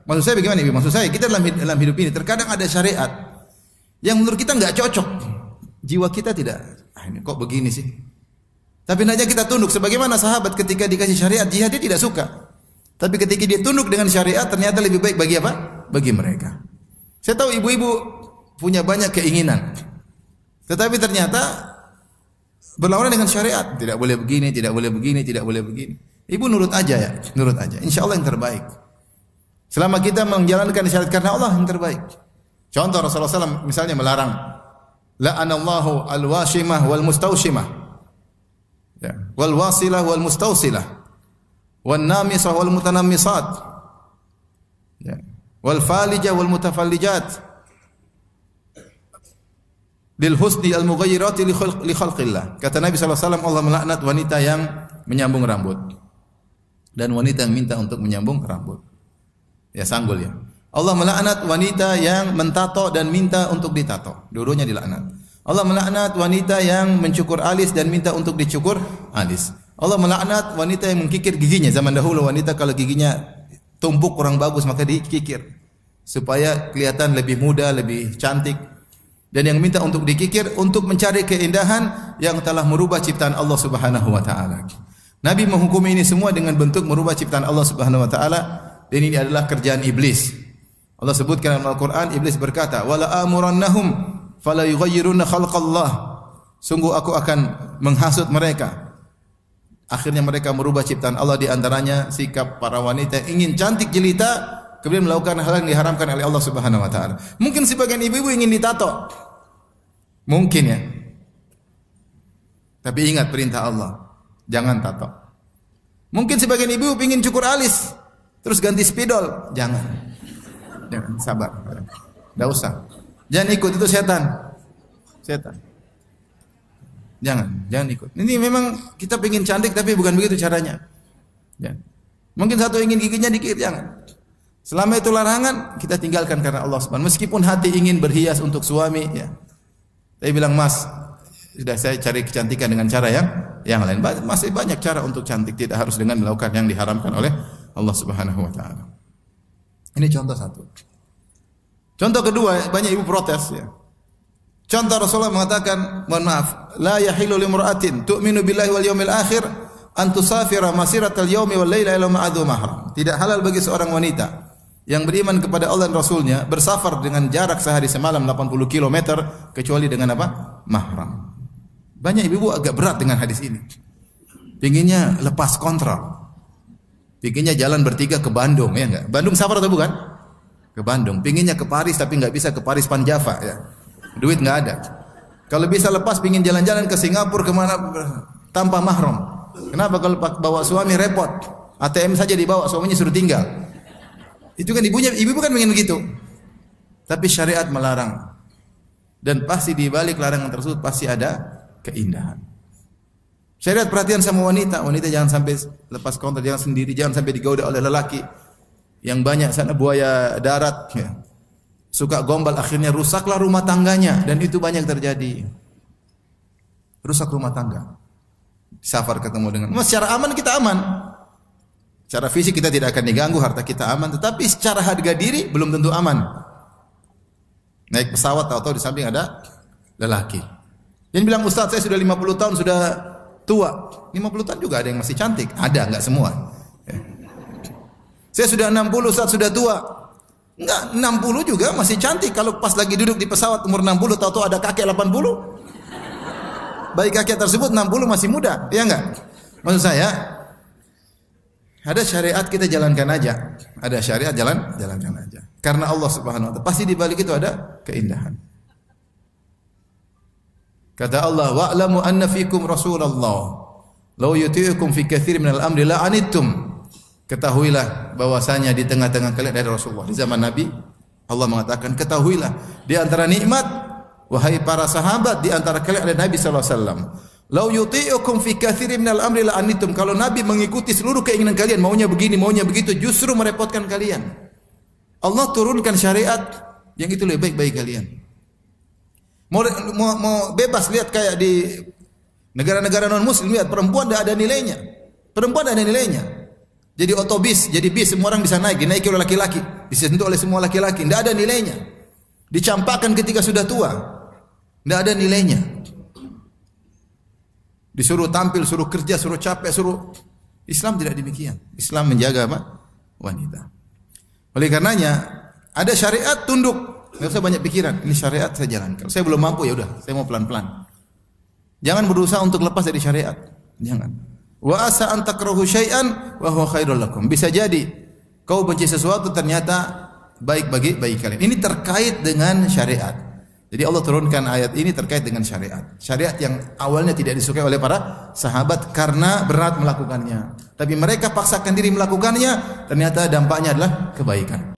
Maksud saya bagaimana Ibu? Maksud saya kita dalam hidup ini terkadang ada syariat yang menurut kita enggak cocok. Jiwa kita tidak, ini kok begini sih? Tapi hendaknya kita tunduk sebagaimana sahabat ketika dikasih syariat jihad dia tidak suka. Tapi ketika dia tunduk dengan syariat ternyata lebih baik bagi apa? Bagi mereka. Saya tahu ibu-ibu punya banyak keinginan. Tetapi ternyata berlawanan dengan syariat. Tidak boleh begini, tidak boleh begini, tidak boleh begini. Ibu nurut aja ya, nurut aja. Insya Allah yang terbaik. Selama kita menjalankan syariat karena Allah yang terbaik. Contoh Rasulullah SAW misalnya melarang la'anallahu al-washimah wal mustawshimah. Ya, wal wasilah wal mustawsilah. Wan namisah wal mutanammisat. Ya, wal falijah wal mutafallijat. Lil husni al mughayyirati li khalqillah. Kata Nabi sallallahu alaihi wasallam Allah melaknat wanita yang menyambung rambut dan wanita yang minta untuk menyambung rambut. Ya sanggul ya. Allah melaknat wanita yang mentato dan minta untuk ditato. Dua-duanya dilaknat. Allah melaknat wanita yang mencukur alis dan minta untuk dicukur alis. Allah melaknat wanita yang mengkikir giginya. Zaman dahulu wanita kalau giginya tumpuk kurang bagus maka dikikir supaya kelihatan lebih muda, lebih cantik. Dan yang minta untuk dikikir untuk mencari keindahan yang telah merubah ciptaan Allah Subhanahu wa taala. Nabi menghukumi ini semua dengan bentuk merubah ciptaan Allah Subhanahu wa taala dan ini adalah kerjaan iblis. Allah sebutkan dalam Al-Qur'an iblis berkata, "Wala amurannahum fala yughayyiruna khalqallah." Sungguh aku akan menghasut mereka. Akhirnya mereka merubah ciptaan Allah, di antaranya sikap para wanita yang ingin cantik jelita kemudian melakukan hal yang diharamkan oleh Allah Subhanahu wa taala. Mungkin sebagian ibu-ibu ingin ditato. Mungkin ya. Tapi ingat perintah Allah, jangan tato. Mungkin sebagian ibu ingin cukur alis, terus ganti spidol, jangan. Jangan, sabar. Enggak usah. Jangan ikut, itu setan. Setan. Jangan ikut. Ini memang kita ingin cantik tapi bukan begitu caranya. Ya. Mungkin satu ingin giginya dikit, jangan. Selama itu larangan, kita tinggalkan karena Allah Subhanahu. Meskipun hati ingin berhias untuk suami, ya. Tapi bilang, "Mas, sudah saya cari kecantikan dengan cara yang lain." Masih banyak cara untuk cantik, tidak harus dengan melakukan yang diharamkan oleh Allah Subhanahu wa taala. Ini contoh satu. Contoh kedua, banyak ibu protes ya. Contoh Rasulullah mengatakan, mohon maaf, la yahilu limra'atin tu'minu billahi wal yawmil akhir an tusafira masiratal yawmi wal laila ila ma'adhu mahram. Tidak halal bagi seorang wanita yang beriman kepada Allah dan Rasulnya bersafar dengan jarak sehari semalam 80 km kecuali dengan apa? Mahram. Banyak ibu agak berat dengan hadis ini. Pinginnya lepas kontrol. Pinginnya jalan bertiga ke Bandung, ya enggak? Bandung safar atau bukan? Ke Bandung. Pinginnya ke Paris tapi enggak bisa ke Paris Panjava, ya. Duit enggak ada. Kalau bisa lepas pingin jalan-jalan ke Singapura kemana tanpa mahram. Kenapa? Kalau bawa suami repot. ATM saja dibawa, suaminya suruh tinggal. Itu kan ibu kan ingin begitu. Tapi syariat melarang. Dan pasti di balik larangan tersebut pasti ada keindahan. Syariat perhatian sama wanita. Wanita jangan sampai lepas kontrol, jangan sendiri, jangan sampai digoda oleh lelaki. Yang banyak sana buaya darat, ya. Suka gombal, akhirnya rusaklah rumah tangganya. Dan itu banyak terjadi. Rusak rumah tangga. Safar ketemu dengan, secara aman kita aman. Secara fisik kita tidak akan diganggu, harta kita aman, tetapi secara harga diri belum tentu aman. Naik pesawat tahu-tahu di samping ada lelaki. Yang bilang, "Ustaz, saya sudah 50 tahun sudah tua." 50 tahun juga ada yang masih cantik, ada, enggak semua. Ya. Saya sudah 60, Ustaz, sudah tua. Enggak, 60 juga masih cantik. Kalau pas lagi duduk di pesawat umur 60 tahu-tahu ada kakek 80. Baik kakek tersebut 60 masih muda, ya enggak? Maksud saya, ada syariat kita jalankan aja. Ada syariat jalankan aja. Karena Allah Subhanahu wa taala pasti di balik itu ada keindahan. Kata Allah, "Wa'lamu anna fikum Rasulullah, law yuti'ukum fi katsirin minal amri la'anittum." Ketahuilah bahwasanya di tengah-tengah kalian ada Rasulullah. Di zaman Nabi Allah mengatakan, "Ketahuilah di antara nikmat wahai para sahabat di antara kalian ada Nabi sallallahu alaihi wasallam. Lau yuti'ukum fi katsirin minal amri la'anittum." Kalau Nabi mengikuti seluruh keinginan kalian, maunya begini, maunya begitu, justru merepotkan kalian. Allah turunkan syariat yang itu lebih baik bagi kalian. Mau bebas, lihat kayak di negara-negara non muslim, lihat perempuan tidak ada nilainya. Perempuan tidak ada nilainya. Jadi otobis, jadi bis, semua orang bisa naik, dinaiki oleh laki-laki, disentuh oleh semua laki-laki, tidak ada nilainya. Dicampakkan ketika sudah tua, tidak ada nilainya. Disuruh tampil, suruh kerja, suruh capek, suruh. Islam tidak demikian. Islam menjaga apa? Wanita. Oleh karenanya ada syariat tunduk, nggak usah banyak pikiran. Ini syariat saya jalankan. Saya belum mampu ya udah, saya mau pelan-pelan. Jangan berusaha untuk lepas dari syariat. Jangan. Wa asa an takrahu syai'an wa huwa khairul lakum. Bisa jadi kau benci sesuatu ternyata baik bagi kalian. Ini terkait dengan syariat. Jadi Allah turunkan ayat ini terkait dengan syariat. Syariat yang awalnya tidak disukai oleh para sahabat karena berat melakukannya. Tapi mereka paksakan diri melakukannya, ternyata dampaknya adalah kebaikan.